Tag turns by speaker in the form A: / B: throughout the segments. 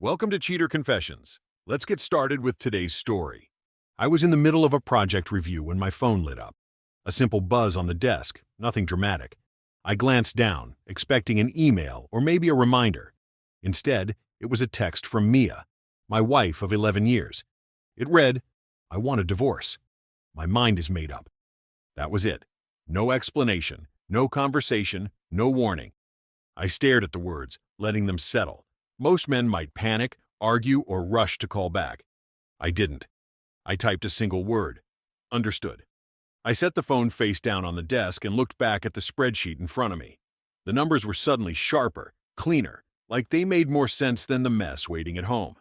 A: Welcome to Cheater Confessions. Let's get started with today's story. I was in the middle of a project review when my phone lit up. A simple buzz on the desk, nothing dramatic. I glanced down, expecting an email or maybe a reminder. Instead, it was a text from Mia, my wife of 11 years. It read, "I want a divorce. My mind is made up." That was it. No explanation, no conversation, no warning. I stared at the words, letting them settle. Most men might panic, argue, or rush to call back. I didn't. I typed a single word. Understood. I set the phone face down on the desk and looked back at the spreadsheet in front of me. The numbers were suddenly sharper, cleaner, like they made more sense than the mess waiting at home.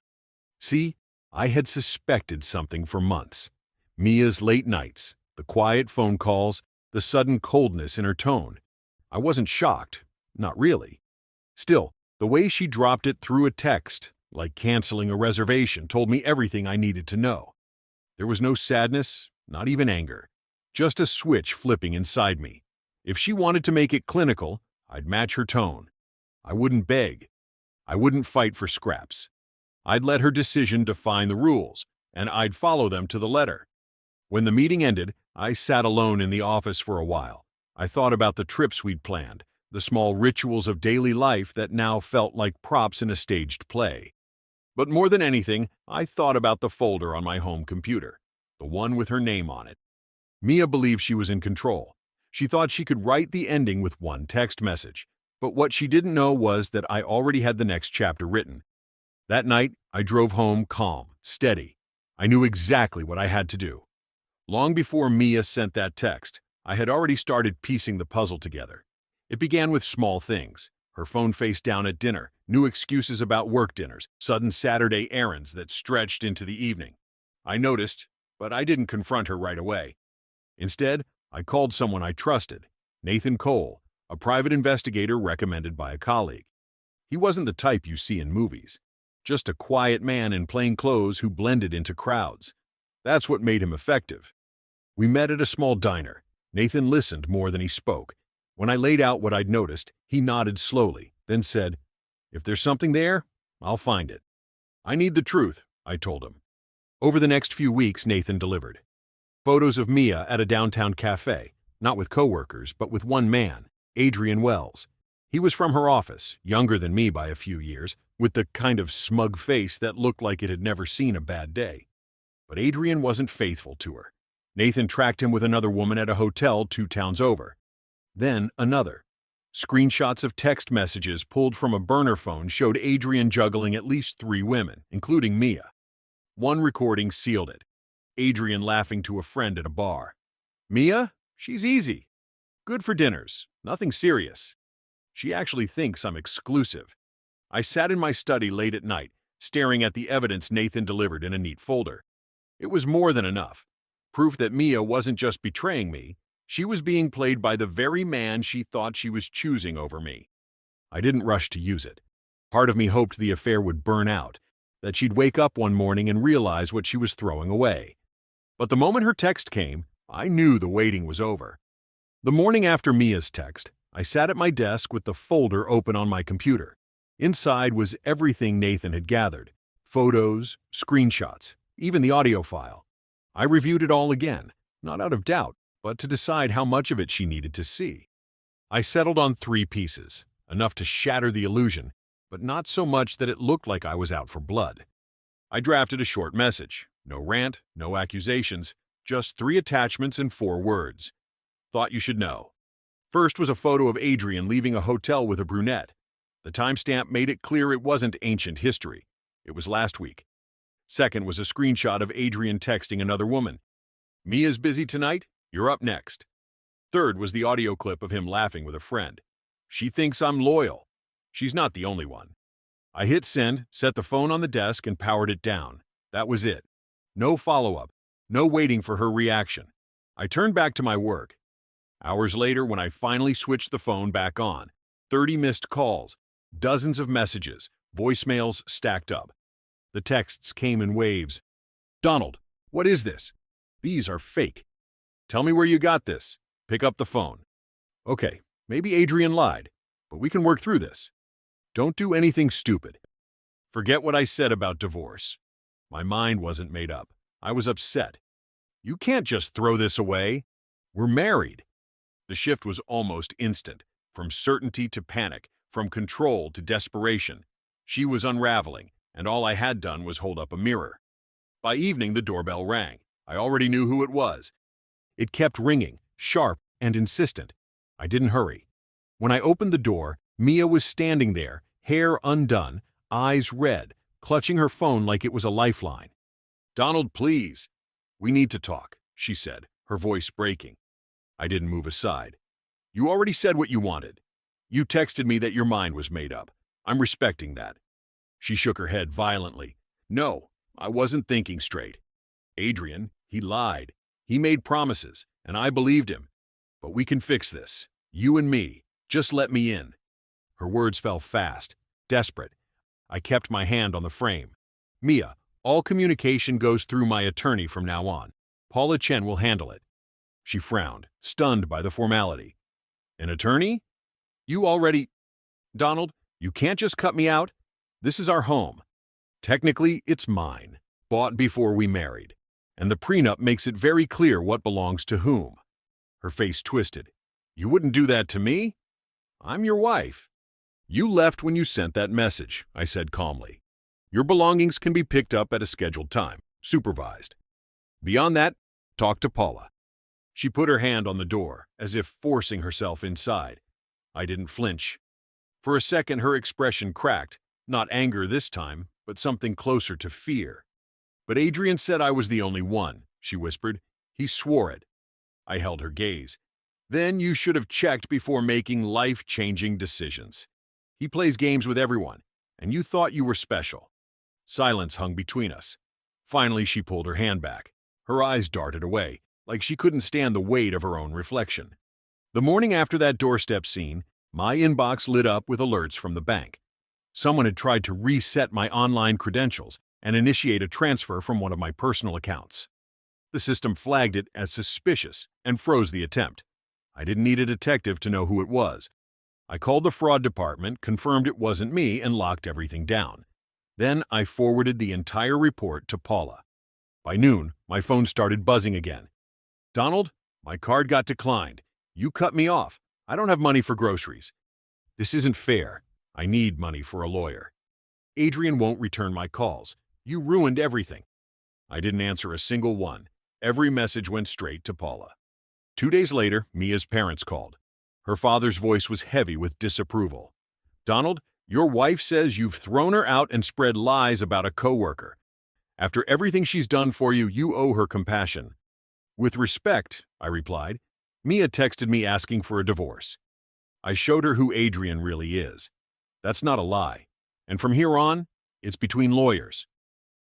A: See, I had suspected something for months. Mia's late nights, the quiet phone calls, the sudden coldness in her tone. I wasn't shocked, not really. Still, the way she dropped it through a text, like canceling a reservation, told me everything I needed to know. There was no sadness, not even anger, just a switch flipping inside me. If she wanted to make it clinical, I'd match her tone. I wouldn't beg. I wouldn't fight for scraps. I'd let her decision define the rules, and I'd follow them to the letter. When the meeting ended, I sat alone in the office for a while. I thought about the trips we'd planned, the small rituals of daily life that now felt like props in a staged play. But more than anything, I thought about the folder on my home computer, the one with her name on it. Mia believed she was in control. She thought she could write the ending with one text message. But what she didn't know was that I already had the next chapter written. That night, I drove home calm, steady. I knew exactly what I had to do. Long before Mia sent that text, I had already started piecing the puzzle together. It began with small things. Her phone face down at dinner, new excuses about work dinners, sudden Saturday errands that stretched into the evening. I noticed, but I didn't confront her right away. Instead, I called someone I trusted, Nathan Cole, a private investigator recommended by a colleague. He wasn't the type you see in movies, just a quiet man in plain clothes who blended into crowds. That's what made him effective. We met at a small diner. Nathan listened more than he spoke. When I laid out what I'd noticed, he nodded slowly, then said, "If there's something there, I'll find it." "I need the truth," I told him. Over the next few weeks, Nathan delivered. Photos of Mia at a downtown cafe, not with coworkers, but with one man, Adrian Wells. He was from her office, younger than me by a few years, with the kind of smug face that looked like it had never seen a bad day. But Adrian wasn't faithful to her. Nathan tracked him with another woman at a hotel 2 towns over. Then another. Screenshots of text messages pulled from a burner phone showed Adrian juggling at least 3 women, including Mia. One recording sealed it. Adrian laughing to a friend at a bar. "Mia? She's easy. Good for dinners. Nothing serious. She actually thinks I'm exclusive." I sat in my study late at night, staring at the evidence Nathan delivered in a neat folder. It was more than enough. Proof that Mia wasn't just betraying me, she was being played by the very man she thought she was choosing over me. I didn't rush to use it. Part of me hoped the affair would burn out, that she'd wake up one morning and realize what she was throwing away. But the moment her text came, I knew the waiting was over. The morning after Mia's text, I sat at my desk with the folder open on my computer. Inside was everything Nathan had gathered: photos, screenshots, even the audio file. I reviewed it all again, not out of doubt, but to decide how much of it she needed to see. I settled on 3 pieces, enough to shatter the illusion, but not so much that it looked like I was out for blood. I drafted a short message. No rant, no accusations, just 3 attachments and 4 words. Thought you should know. First was a photo of Adrian leaving a hotel with a brunette. The timestamp made it clear it wasn't ancient history. It was last week. Second was a screenshot of Adrian texting another woman. "Mia's busy tonight? You're up next." Third was the audio clip of him laughing with a friend. "She thinks I'm loyal." She's not the only one. I hit send, set the phone on the desk, and powered it down. That was it. No follow-up, no waiting for her reaction. I turned back to my work. Hours later, when I finally switched the phone back on, 30 missed calls, dozens of messages, voicemails stacked up. The texts came in waves. "Donald, what is this? These are fake. Tell me where you got this. Pick up the phone. Okay, maybe Adrian lied, but we can work through this. Don't do anything stupid. Forget what I said about divorce. My mind wasn't made up. I was upset. You can't just throw this away. We're married. The shift was almost instant, from certainty to panic, from control to desperation. She was unraveling, and all I had done was hold up a mirror. By evening, the doorbell rang. I already knew who it was. It kept ringing, sharp and insistent. I didn't hurry. When I opened the door, Mia was standing there, hair undone, eyes red, clutching her phone like it was a lifeline. "Donald, please. We need to talk," she said, her voice breaking. I didn't move aside. "You already said what you wanted. You texted me that your mind was made up. I'm respecting that." She shook her head violently. "No, I wasn't thinking straight. Adrian, he lied. He made promises, and I believed him. But we can fix this. You and me. Just let me in." Her words fell fast, desperate. I kept my hand on the frame. "Mia, all communication goes through my attorney from now on. Paula Chen will handle it." She frowned, stunned by the formality. "An attorney? You already—" "Donald, you can't just cut me out. This is our home. Technically, it's mine, bought before we married, and the prenup makes it very clear what belongs to whom." Her face twisted. "You wouldn't do that to me? I'm your wife." "You left when you sent that message," I said calmly. "Your belongings can be picked up at a scheduled time, supervised. Beyond that, talk to Paula." She put her hand on the door, as if forcing herself inside. I didn't flinch. For a second, her expression cracked, not anger this time, but something closer to fear. "But Adrian said I was the only one," she whispered. "He swore it." I held her gaze. "Then you should have checked before making life-changing decisions. He plays games with everyone, and you thought you were special." Silence hung between us. Finally, she pulled her hand back. Her eyes darted away, like she couldn't stand the weight of her own reflection. The morning after that doorstep scene, my inbox lit up with alerts from the bank. Someone had tried to reset my online credentials and initiate a transfer from one of my personal accounts. The system flagged it as suspicious and froze the attempt. I didn't need a detective to know who it was. I called the fraud department, confirmed it wasn't me, and locked everything down. Then I forwarded the entire report to Paula. By noon, my phone started buzzing again. "Donald, my card got declined. You cut me off. I don't have money for groceries. This isn't fair. I need money for a lawyer. Adrian won't return my calls. You ruined everything." I didn't answer a single one. Every message went straight to Paula. 2 days later, Mia's parents called. Her father's voice was heavy with disapproval. "Donald, your wife says you've thrown her out and spread lies about a coworker. After everything she's done for you, you owe her compassion." "With respect," I replied. "Mia texted me asking for a divorce. I showed her who Adrian really is. That's not a lie. And from here on, it's between lawyers."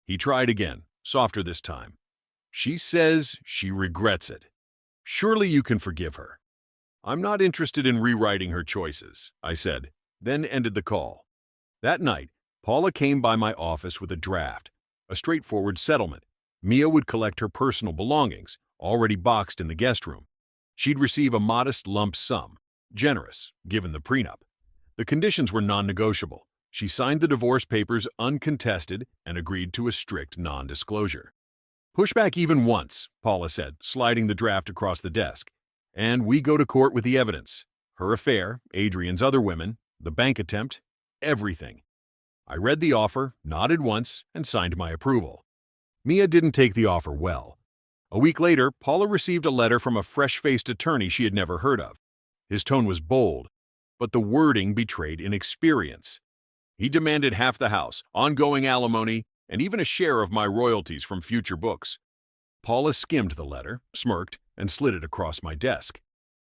A: He tried again, softer this time. "She says she regrets it. Surely you can forgive her." "I'm not interested in rewriting her choices," I said, then ended the call. That night, Paula came by my office with a draft, a straightforward settlement. Mia would collect her personal belongings, already boxed in the guest room. She'd receive a modest lump sum, generous, given the prenup. The conditions were non-negotiable. She signed the divorce papers uncontested and agreed to a strict non-disclosure. "Push back even once," Paula said, sliding the draft across the desk. "And we go to court with the evidence. Her affair, Adrian's other women, the bank attempt, everything." I read the offer, nodded once, and signed my approval. Mia didn't take the offer well. A week later, Paula received a letter from a fresh-faced attorney she had never heard of. His tone was bold, but the wording betrayed inexperience. He demanded half the house, ongoing alimony, and even a share of my royalties from future books. Paula skimmed the letter, smirked, and slid it across my desk.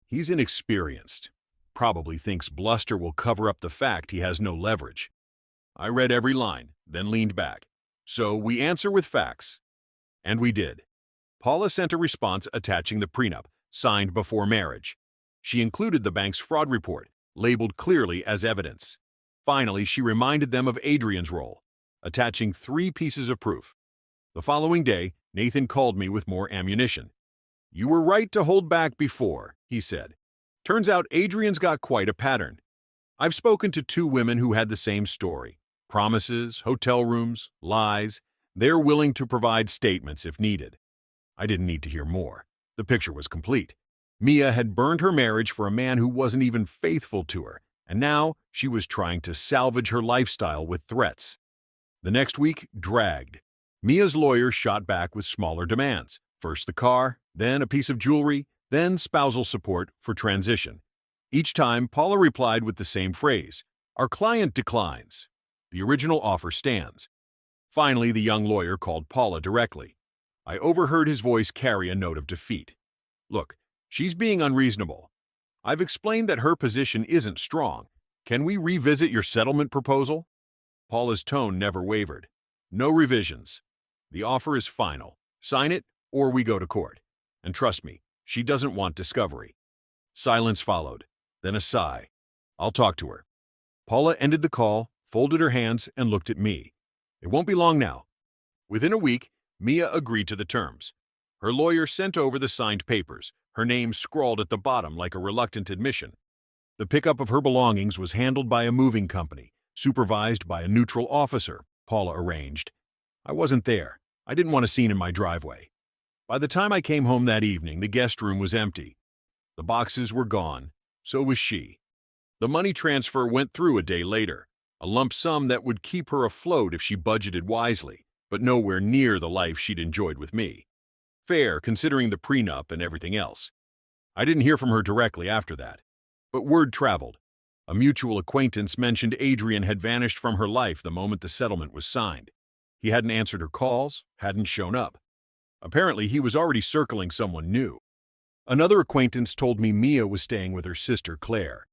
A: "He's inexperienced. Probably thinks bluster will cover up the fact he has no leverage." I read every line, then leaned back. "So we answer with facts." And we did. Paula sent a response attaching the prenup, signed before marriage. She included the bank's fraud report, labeled clearly as evidence. Finally, she reminded them of Adrian's role, attaching 3 pieces of proof. The following day, Nathan called me with more ammunition. "You were right to hold back before," he said. "Turns out Adrian's got quite a pattern. I've spoken to 2 women who had the same story. Promises, hotel rooms, lies. They're willing to provide statements if needed. I didn't need to hear more. The picture was complete. Mia had burned her marriage for a man who wasn't even faithful to her, and now she was trying to salvage her lifestyle with threats. The next week dragged. Mia's lawyer shot back with smaller demands. First the car, then a piece of jewelry, then spousal support for transition. Each time, Paula replied with the same phrase, "Our client declines. The original offer stands." Finally, the young lawyer called Paula directly. I overheard his voice carry a note of defeat. "Look, she's being unreasonable. I've explained that her position isn't strong. Can we revisit your settlement proposal?" Paula's tone never wavered. "No revisions. The offer is final. Sign it, or we go to court. And trust me, she doesn't want discovery." Silence followed, then a sigh. "I'll talk to her." Paula ended the call, folded her hands, and looked at me. "It won't be long now." Within a week, Mia agreed to the terms. Her lawyer sent over the signed papers, her name scrawled at the bottom like a reluctant admission. The pickup of her belongings was handled by a moving company, supervised by a neutral officer, Paula arranged. I wasn't there. I didn't want a scene in my driveway. By the time I came home that evening, the guest room was empty. The boxes were gone. So was she. The money transfer went through a day later, a lump sum that would keep her afloat if she budgeted wisely, but nowhere near the life she'd enjoyed with me. Fair, considering the prenup and everything else. I didn't hear from her directly after that. But word traveled. A mutual acquaintance mentioned Adrian had vanished from her life the moment the settlement was signed. He hadn't answered her calls, hadn't shown up. Apparently, he was already circling someone new. Another acquaintance told me Mia was staying with her sister, Claire.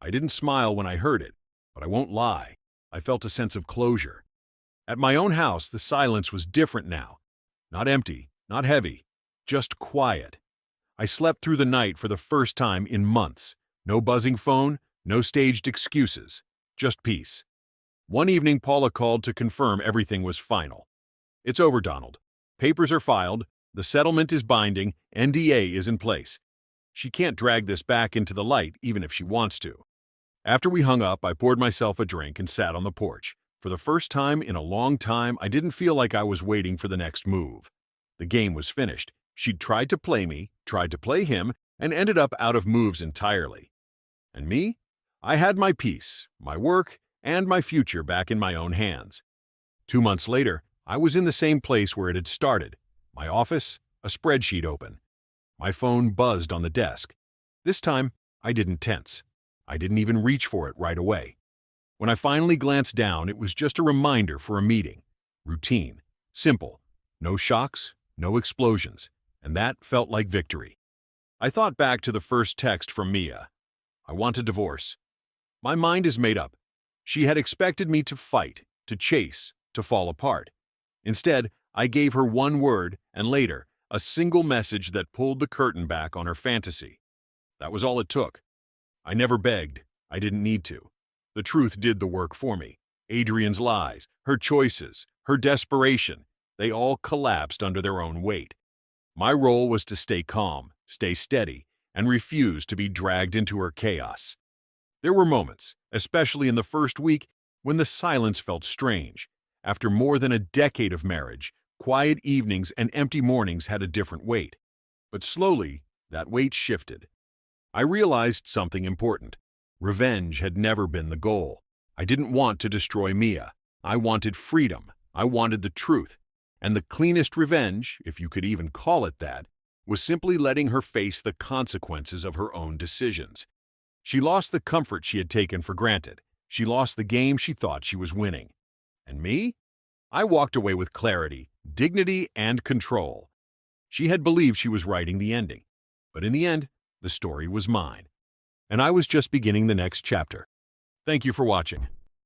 A: I didn't smile when I heard it, but I won't lie. I felt a sense of closure. At my own house, the silence was different now. Not empty, not heavy, just quiet. I slept through the night for the first time in months. No buzzing phone, no staged excuses, just peace. One evening, Paula called to confirm everything was final. "It's over, Donald. Papers are filed, the settlement is binding, NDA is in place. She can't drag this back into the light even if she wants to." After we hung up, I poured myself a drink and sat on the porch. For the first time in a long time, I didn't feel like I was waiting for the next move. The game was finished. She'd tried to play me, tried to play him, and ended up out of moves entirely. And me? I had my peace, my work, and my future back in my own hands. 2 months later, I was in the same place where it had started. My office, a spreadsheet open. My phone buzzed on the desk. This time, I didn't tense. I didn't even reach for it right away. When I finally glanced down, it was just a reminder for a meeting. Routine. Simple. No shocks, no explosions. And that felt like victory. I thought back to the first text from Mia. "I want a divorce." My mind is made up. She had expected me to fight, to chase, to fall apart. Instead, I gave her one word, and later, a single message that pulled the curtain back on her fantasy. That was all it took. I never begged. I didn't need to. The truth did the work for me. Adrian's lies, her choices, her desperation, they all collapsed under their own weight. My role was to stay calm, stay steady, and refuse to be dragged into her chaos. There were moments, especially in the first week, when the silence felt strange. After more than a decade of marriage, quiet evenings and empty mornings had a different weight. But slowly, that weight shifted. I realized something important. Revenge had never been the goal. I didn't want to destroy Mia. I wanted freedom. I wanted the truth. And the cleanest revenge, if you could even call it that, was simply letting her face the consequences of her own decisions. She lost the comfort she had taken for granted. She lost the game she thought she was winning. And me? I walked away with clarity, dignity, and control. She had believed she was writing the ending. But in the end, the story was mine. And I was just beginning the next chapter. Thank you for watching.